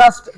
10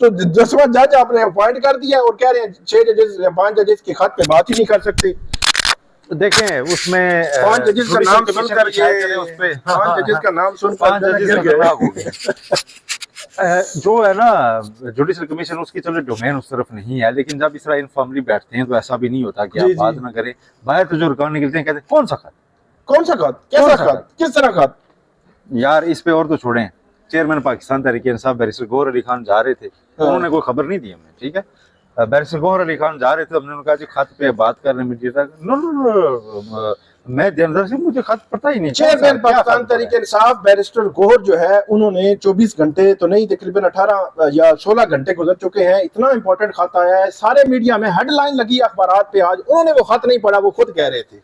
تو 10واں جج آپ نے اپوائنٹ کر دیا اور کہہ رہے ہیں 6 ججز یا 5 ججز کے خط پہ بات ہی نہیں کر سکتے. دیکھیں اس میں 5 ججز کا نام سن کر اس پہ 5 ججز کا نام سن کر 5 ججز کا خطاب ہو گیا. جو ہے نا جوڈیشل کمیشن اس کی چلو ڈومین اس طرف نہیں ہے، لیکن جب اس طرح انفارملی بیٹھتے ہیں تو ایسا بھی نہیں ہوتا کہ آپ بات نہ کریں. باہر تو جو رکان نکلتے ہیں کہتے ہیں کون سا خط، کون سا خط، کیسا خط، کس طرح خط. یار اس پہ اور تو چھوڑیں. چیئرمین پاکستان تحریک انصاف بیرسٹر گوہر علی خان جا رہے تھے، انہوں نے کوئی خبر نہیں دی ہمیں، ٹھیک ہے. بیرسٹر گوہر علی خان جا رہے تھے، ہم نے کہا جی خط پہ بات کر رہے ہیں میڈیا تک. نو میں اندر سے مجھے خط پتہ ہی نہیں. چیئرمین پاکستان تحریک انصاف بیرسٹر گوہر جو ہے انہوں نے 24 گھنٹے تو نہیں تقریباً 18 یا 16 گھنٹے گزر چکے ہیں، اتنا امپورٹنٹ خط آیا ہے، سارے میڈیا میں ہیڈ لائن لگی اخبارات پہ. آج انہوں نے وہ خط نہیں پڑھا، وہ خود کہہ رہے تھے.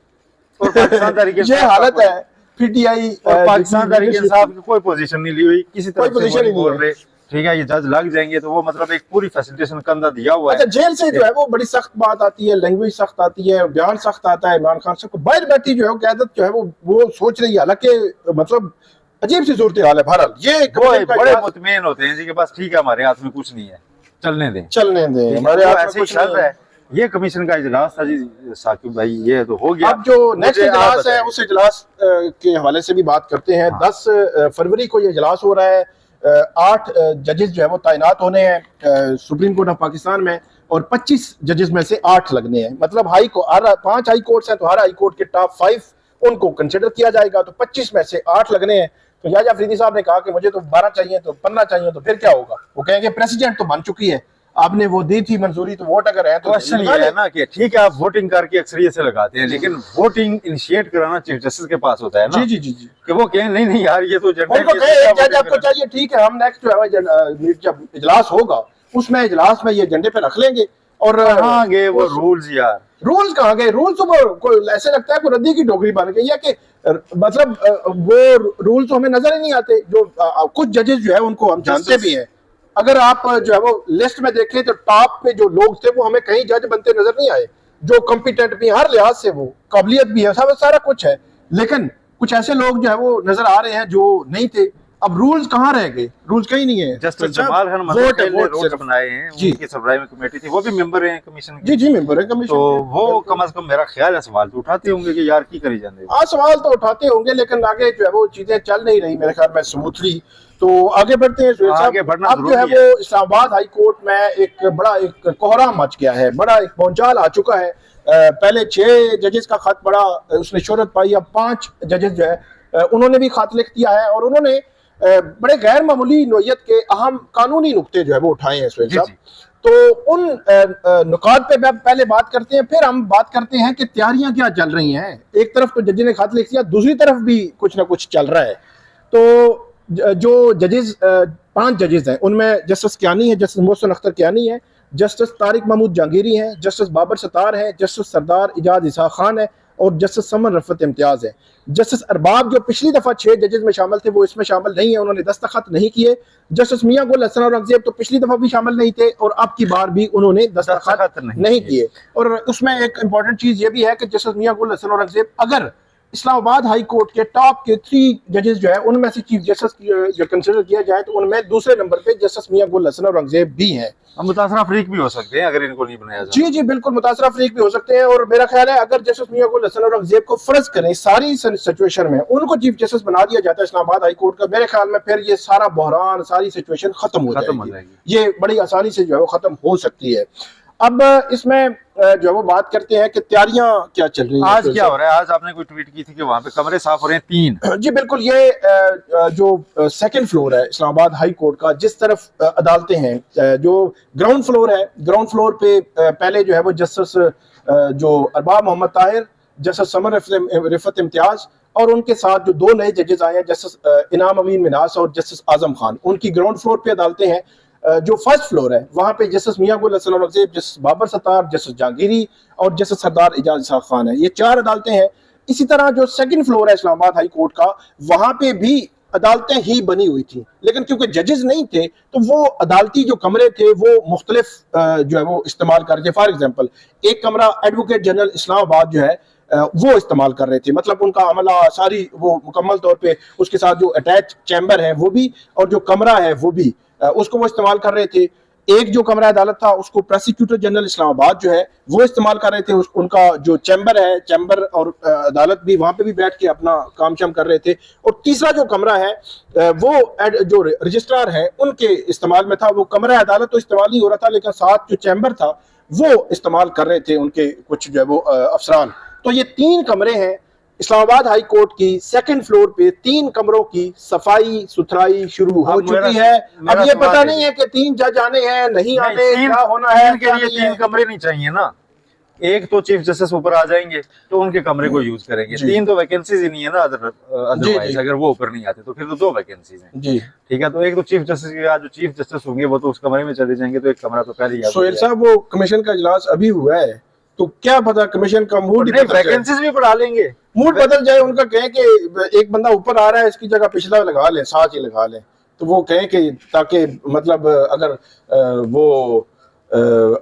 اور پاکستان تحریک یہ حالت ہے پی ٹی آئی اور پاکستان تحریک انصاف کی کوئی پوزیشن نہیں لی ہوئی کسی طرح سے نہیں بول رہے. ٹھیک ہے، یہ جج لگ جائیں گے تو وہ مطلب ایک پوری فیسیلیٹیشن کا اندر دیا ہوا ہے. اچھا جیل سے جو ہے وہ بڑی سخت بات آتی ہے، لینگویج سخت آتی ہے، بیان سخت آتا ہے. عمران خان صاحب کو باہر بیٹھی جو ہے قیادت جو ہے وہ سوچ رہی ہے، حالانکہ مطلب عجیب سی صورتحال ہے. بہرحال یہ بڑے مطمئن ہوتے ہیں جی کہ بس ٹھیک ہے ہمارے ہاتھ میں کچھ نہیں ہے، چلنے دیں ہمارے ہاتھ ایسے ہی چل رہا ہے. یہ کمیشن کا اجلاس تھا جی ثاقب بھائی، یہ تو ہو گیا. اب جو نیکسٹ اجلاس ہے اس اجلاس کے حوالے سے بھی بات کرتے ہیں. 10 فروری کو یہ اجلاس ہو رہا ہے. 8 ججز جو ہے وہ تعینات ہونے ہیں سپریم کورٹ آف پاکستان میں، اور 25 ججز میں سے 8 لگنے ہیں. مطلب 5 ہائی کورٹس ہیں تو ہر ہائی کورٹ کے ٹاپ 5 ان کو کنسیڈر کیا جائے گا. تو 25 میں سے 8 لگنے ہیں. تو یحییٰ افریدی صاحب نے کہا کہ مجھے تو 12 چاہیے، تو 15 چاہیے، تو پھر کیا ہوگا؟ وہ کہیں گے پریسیڈنٹ تو بن چکی ہے، آپ نے وہ دی تھی منظوری، تو ووٹ اگر ہے تو کوشچن یہ ہے نا کہ ٹھیک ہے آپ ووٹنگ کر کے اکثریت سے لگاتے ہیں، لیکن ووٹنگ انیشیٹ کرانا چیف جسٹس کے پاس ہوتا ہے نا. جی کہ وہ کہیں نہیں یار یہ تو ان کو کہیں آپ کو چاہیے ٹھیک ہے ہم نیکسٹ جو ہے جب اجلاس ہوگا اس میں اجلاس میں یہ ایجنڈے پہ رکھ لیں گے. اور کہاں گئے وہ رولز یار؟ رولز کہاں گئے؟ رولز تو ایسے لگتا ہے کوئی ردی کی ڈوگری بن گئی ہے کہ مطلب وہ رولز تو ہمیں نظر ہی نہیں آتے. جو کچھ ججز جو ہے ان کو ہم جانتے بھی ہیں، اگر آپ جو ہے وہ لسٹ میں دیکھیں تو ٹاپ پہ جو لوگ تھے وہ ہمیں کہیں جج بنتے نظر نہیں آئے، جو کمپیٹنٹ بھی ہر لحاظ سے وہ قابلیت بھی ہے، سارا کچھ ہے، لیکن کچھ ایسے لوگ جو ہے وہ نظر آ رہے ہیں جو نہیں تھے. اب رولز کہاں رہ گئے؟ رولز کہیں نہیں ہے. جسٹس جمال خان مظفر نے رولز بنائے ہیں، ان کی سربراہی میں کمیٹی تھی، وہ بھی ممبر ہیں کمیشن کے. جی ممبر ہیں کمیشن. تو وہ کم از کم میرا خیال ہے سوال تو اٹھاتے ہوں گے کہ یار کی کری جاندے. ہاں سوال تو اٹھاتے ہوں گے، لیکن آگے جو ہے وہ چیزیں چل نہیں رہی میرے خیال میں سموتھلی. تو آگے بڑھتے ہیں سہیل صاحب. اب جو ہے وہ اسلام آباد ہائی کورٹ میں ایک بڑا ایک کوہرام مچ گیا ہے، بڑا ایک بھونچال آ چکا ہے. پہلے 6 ججز کا خط پڑا، اس نے شہرت پائی. اب 5 ججز جو ہے انہوں نے بھی خط لکھ دیا ہے، اور انہوں نے بڑے غیر معمولی نوعیت کے اہم قانونی نقطے جو ہے وہ اٹھائے ہیں سہیل صاحب. تو ان نکات پہ پہلے بات کرتے ہیں، پھر ہم بات کرتے ہیں کہ تیاریاں کیا چل رہی ہیں. ایک طرف تو جج نے خط لکھ دیا، دوسری طرف بھی کچھ نہ کچھ چل رہا ہے. تو جو ججز 5 ججز ہیں ان میں جسٹس کیانی ہے، جسٹس محسن اختر کیانی ہے، جسٹس طارق محمود جہانگیری ہیں، جسٹس بابر ستار ہیں، جسٹس سردار اعجاز اسحاق خان ہے، اور جسٹس سمن رفعت امتیاز ہے. جسٹس ارباب جو پچھلی دفعہ 6 ججز میں شامل تھے وہ اس میں شامل نہیں ہیں، انہوں نے دستخط نہیں کیے. جسٹس میاں گل حسن اورنگزیب تو پچھلی دفعہ بھی شامل نہیں تھے اور اب کی بار بھی انہوں نے دستخط نہیں کیے. اور اس میں ایک امپورٹنٹ چیز یہ بھی ہے کہ جسٹس میاں گل حسن اورنگزیب اگر اسلام آباد ہائی کورٹ کے ٹاپ کے 3 ججز جو ہے ان میں سے چیف جسٹس جو کنسیڈر کیا جائے تو ان میں دوسرے نمبر پہ جسٹس میاں گل حسن اورنگزیب بھی ہیں. متاثرہ فریق بھی ہو سکتے ہیں اگر ان کو نہیں بنایا جائے. جی بالکل متاثرہ فریق بھی ہو سکتے ہیں. اور میرا خیال ہے اگر جسٹس میاں گل حسن اورنگزیب کو فرض کریں ساری سچویشن میں ان کو چیف جسٹس بنا دیا جاتا ہے اسلام آباد ہائی کورٹ کا، میرے خیال میں پھر یہ سارا بحران ساری سچویشن ختم ہو جائے گی. یہ بڑی آسانی سے جو ہے وہ ختم ہو سکتی ہے. اب اس میں جو ہے وہ بات کرتے ہیں کہ تیاریاں کیا چل رہی ہیں. آج کیا ہو رہا ہے؟ آج آپ نے کوئی ٹویٹ کی تھی کہ وہاں پہ کمرے صاف ہو رہے ہیں 3. جی بالکل. یہ جو سیکنڈ فلور ہے اسلام آباد ہائی کورٹ کا، جس طرف عدالتیں ہیں، جو گراؤنڈ فلور ہے، گراؤنڈ فلور پہ پہلے جو ہے وہ جسٹس جو ارباب محمد طاہر، جسٹس سمن رفعت امتیاز، اور ان کے ساتھ جو 2 نئے ججز آئے ہیں جسٹس انعام امین مناس اور جسٹس اعظم خان، ان کی گراؤنڈ فلور پہ عدالتیں ہیں. جو فرسٹ فلور ہے وہاں پہ جسٹس میاں گل حسن اورنگزیب، جسٹس بابر ستار، جسٹس جہانگیری اور جسٹس سردار اعجاز اسحاق خان ہے. یہ 4 عدالتیں ہیں. اسی طرح جو سیکنڈ فلور ہے اسلام آباد ہائی کورٹ کا، وہاں پہ بھی عدالتیں ہی بنی ہوئی تھیں، لیکن کیونکہ ججز نہیں تھے تو وہ عدالتی جو کمرے تھے وہ مختلف جو ہے وہ استعمال کر کے، فار ایگزامپل ایک کمرہ ایڈوکیٹ جنرل اسلام آباد جو ہے وہ استعمال کر رہے تھے. مطلب ان کا عملہ ساری وہ مکمل طور پہ اس کے ساتھ جو اٹیچ چیمبر ہے وہ بھی، اور جو کمرہ ہے وہ بھی، اس کو وہ استعمال کر رہے تھے. ایک جو کمرہ عدالت تھا اس کو پروسیکیوٹر جنرل اسلام آباد جو ہے وہ استعمال کر رہے تھے، ان کا جو چیمبر ہے، چیمبر اور عدالت بھی وہاں پہ بھی بیٹھ کے اپنا کام شام کر رہے تھے، اور تیسرا جو کمرہ ہے وہ جو رجسٹرار ہے ان کے استعمال میں تھا۔ وہ کمرہ عدالت تو استعمال نہیں ہو رہا تھا، لیکن ساتھ جو چیمبر تھا وہ استعمال کر رہے تھے ان کے کچھ جو ہے وہ افسران۔ تو یہ 3 کمرے ہیں اسلام آباد ہائی کورٹ کی سیکنڈ فلور پہ، 3 کمروں کی صفائی ستھرائی شروع ہو چکی ہے۔ اب یہ پتہ نہیں ہے کہ 3 جج آنے ہیں نہیں آنے، کیا ہونا ہے، کے لیے 3 کمرے نہیں چاہیے نا، ایک تو چیف جسٹس اوپر آ جائیں گے تو ان کے کمرے کو یوز کریں گے، 3 تو ویکینسیز ہی نہیں ہے نا، ادروائز اگر وہ اوپر نہیں آتے تو پھر تو 2 ویکینسیز ہیں جی ٹھیک ہے۔ تو ایک تو چیف جسٹس کے بعد جو چیف جسٹس ہوں گے وہ تو اس کمرے میں چلے جائیں گے، تو ایک کمرہ تو پہلے ہی سہیل صاحب وہ کمیشن کا اجلاس ابھی ہوا ہے تو کیا پتا کمیشن کا موڈ ویکینسیز بھی بڑھا لیں گے، موڈ بدل جائے ان کا، کہیں کہ ایک بندہ اوپر آ رہا ہے اس کی جگہ پچھلا لگا لیں، ساتھ ہی لگا لیں، تو وہ کہیں کہ تاکہ مطلب اگر وہ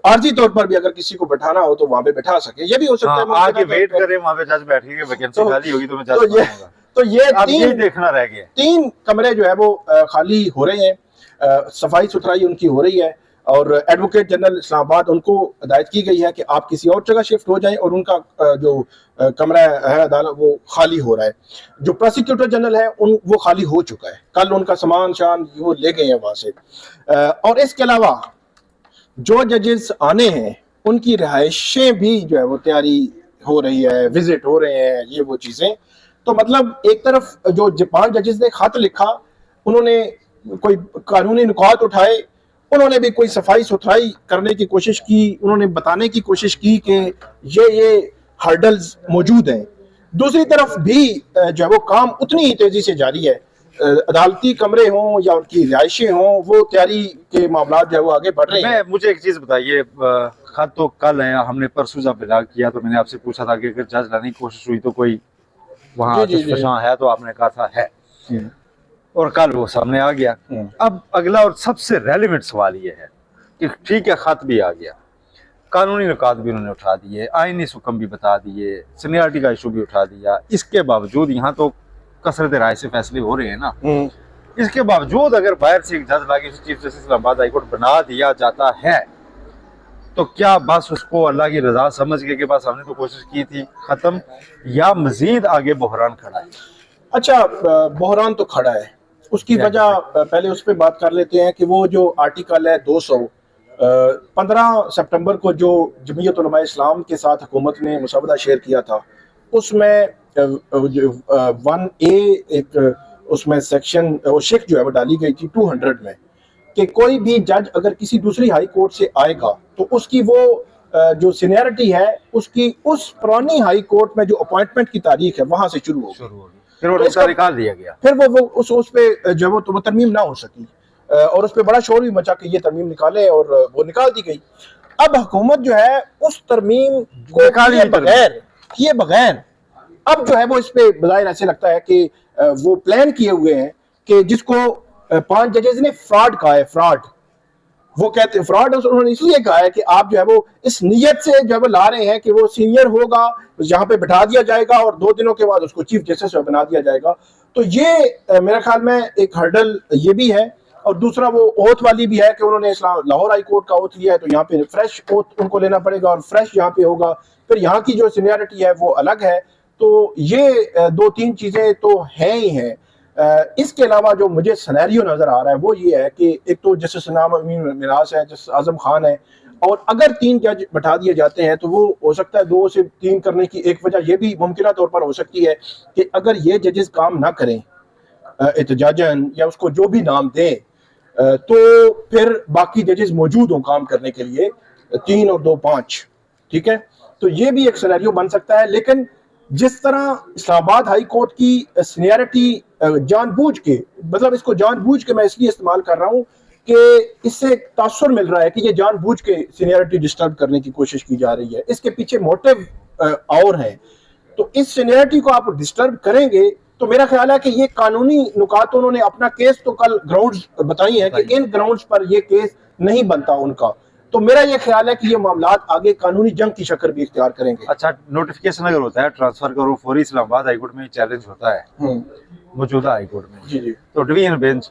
عارضی طور پر بھی اگر کسی کو بٹھانا ہو تو وہاں پہ بٹھا سکے، یہ بھی ہو سکتا ہے۔ آ کے ویٹ کریں وہاں پہ، جج بیٹھے گے، ویکینسی خالی ہوگی تو میں جج بناؤں گا۔ تو یہ اب یہ دیکھنا رہ گیا، 3 کمرے جو ہے وہ خالی ہو رہے ہیں، صفائی ستھرائی ان کی ہو رہی ہے، اور ایڈوکیٹ جنرل اسلام آباد ان کو ہدایت کی گئی ہے کہ آپ کسی اور جگہ شفٹ ہو جائیں، اور ان کا جو کمرہ ہے عدالت وہ خالی ہو رہا ہے۔ جو پروسیکیوٹر جنرل ہے وہ خالی ہو چکا ہے، کل ان کا سامان شان وہ لے گئے ہیں وہاں سے۔ اور اس کے علاوہ جو ججز آنے ہیں ان کی رہائشیں بھی جو ہے وہ تیاری ہو رہی ہے، وزٹ ہو رہے ہیں، یہ وہ چیزیں۔ تو مطلب ایک طرف جو 5 ججز نے خط لکھا، انہوں نے کوئی قانونی نکات اٹھائے، انہوں نے بھی کوئی صفائی ستھرائی کرنے کی کوشش کی، انہوں نے بتانے کی کوشش کی کہ یہ ہرڈلز موجود ہیں۔ دوسری طرف بھی جو ہے وہ کام اتنی ہی تیزی سے جاری ہے، عدالتی کمرے ہوں یا ان کی رہائشیں ہوں، وہ تیاری کے معاملات جو ہے وہ آگے بڑھ رہے ہیں۔ مجھے ایک چیز بتائیے، خط تو کل ہے، ہم نے پرسوں جب بلاغ کیا تو میں نے آپ سے پوچھا تھا کہ اگر جج لانے کی کوشش ہوئی تو کوئی وہاں چشمشاں ہے، تو آپ نے کہا تھا ہے، اور کل وہ سامنے آ گیا۔ اب اگلا اور سب سے ریلیونٹ سوال یہ ہے کہ ٹھیک ہے خط بھی آ گیا، قانونی نکات بھی انہوں نے اٹھا دیے، آئینی حکم بھی بتا دیے، سینیارٹی کا ایشو بھی اٹھا دیا، اس کے باوجود یہاں تو کثرت رائے سے فیصلے ہو رہے ہیں نا، اس کے باوجود اگر باہر سے ایک جج لاگے چیف جسٹس اسلام آباد ہائی کورٹ بنا دیا جاتا ہے تو کیا بس اس کو اللہ کی رضا سمجھ کے کہ بس ہم نے تو کوشش کی تھی ختم، یا مزید آگے بحران کھڑا ہے؟ اچھا بحران تو کھڑا ہے، اس کی وجہ پہلے اس پہ بات کر لیتے ہیں کہ وہ جو آرٹیکل ہے 200 15 سپٹمبر کو جو جمعیت علماء اسلام کے ساتھ حکومت نے مسودہ شیئر کیا تھا، اس میں 1A ایک اس میں سیکشن شک جو ہے وہ ڈالی گئی تھی 200 میں، کہ کوئی بھی جج اگر کسی دوسری ہائی کورٹ سے آئے گا تو اس کی وہ جو سینیئرٹی ہے اس کی اس پرانی ہائی کورٹ میں جو اپوائنٹمنٹ کی تاریخ ہے وہاں سے شروع ہوگی، پھر وہ اس کا نکال دیا گیا، پھر وہ اس پہ جو وہ ترمیم نہ ہو سکی، اور اس پہ بڑا شور بھی مچا کہ یہ ترمیم نکالے، اور وہ نکال دی گئی۔ اب حکومت جو ہے اس ترمیم کو کیے بغیر اب جو ہے وہ اس پہ بظاہر ایسے لگتا ہے کہ وہ پلان کیے ہوئے ہیں کہ جس کو 5 ججز نے فراڈ کہا ہے، فراڈ وہ کہتے ہیں، فراڈ انہوں نے اس لیے کہا ہے کہ آپ جو ہے وہ اس نیت سے جو ہے وہ لا رہے ہیں کہ وہ سینئر ہوگا، یہاں پہ بٹھا دیا جائے گا اور 2 دنوں کے بعد اس کو چیف جسٹس بنا دیا جائے گا۔ تو یہ میرے خیال میں ایک ہرڈل یہ بھی ہے، اور دوسرا وہ اوتھ والی بھی ہے کہ انہوں نے لاہور ہائی کورٹ کا اوتھ لیا ہے تو یہاں پہ فریش اوتھ ان کو لینا پڑے گا، اور فریش یہاں پہ ہوگا، پھر یہاں کی جو سینیئرٹی ہے وہ الگ ہے۔ تو یہ 2-3 چیزیں تو ہیں ہی ہیں۔ اس کے علاوہ جو مجھے سینیریو نظر آ رہا ہے وہ یہ ہے کہ ایک تو جسٹس انعام امین مناس ہے، جسٹس اعظم خان ہے، اور اگر 3 جج بٹھا دیے جاتے ہیں تو وہ ہو سکتا ہے 2 سے 3 کرنے کی ایک وجہ یہ بھی ممکنہ طور پر ہو سکتی ہے کہ اگر یہ ججز کام نہ کریں احتجاجاً یا اس کو جو بھی نام دیں، تو پھر باقی ججز موجود ہوں کام کرنے کے لیے، 3 اور 2 5، ٹھیک ہے۔ تو یہ بھی ایک سینیریو بن سکتا ہے، لیکن جس طرح اسلام آباد ہائی کورٹ کی سینیئرٹی جان بوجھ کے، مطلب اس کو جان بوجھ کے میں اس لیے استعمال کر رہا ہوں کہ اس سے تاثر مل رہا ہے کہ یہ جان بوجھ کے سینیئرٹی ڈسٹرب کرنے کی کوشش کی جا رہی ہے، اس کے پیچھے موٹیو اور ہیں۔ تو اس سینیئرٹی کو آپ ڈسٹرب کریں گے تو میرا خیال ہے کہ یہ قانونی نکات انہوں نے اپنا کیس تو کل گراؤنڈز بتائی ہیں کہ ان گراؤنڈز پر یہ کیس نہیں بنتا ان کا، تو میرا یہ خیال ہے کہ یہ معاملات آگے قانونی جنگ کی شکل بھی اختیار کریں گے۔ اچھا نوٹیفکیشن اگر ہوتا ہے ٹرانسفر کرو فوری، اسلام آباد ہائی کورٹ میں چیلنج ہوتا ہے موجودہ ہائی کورٹ میں، جی تو ڈویژن بینچ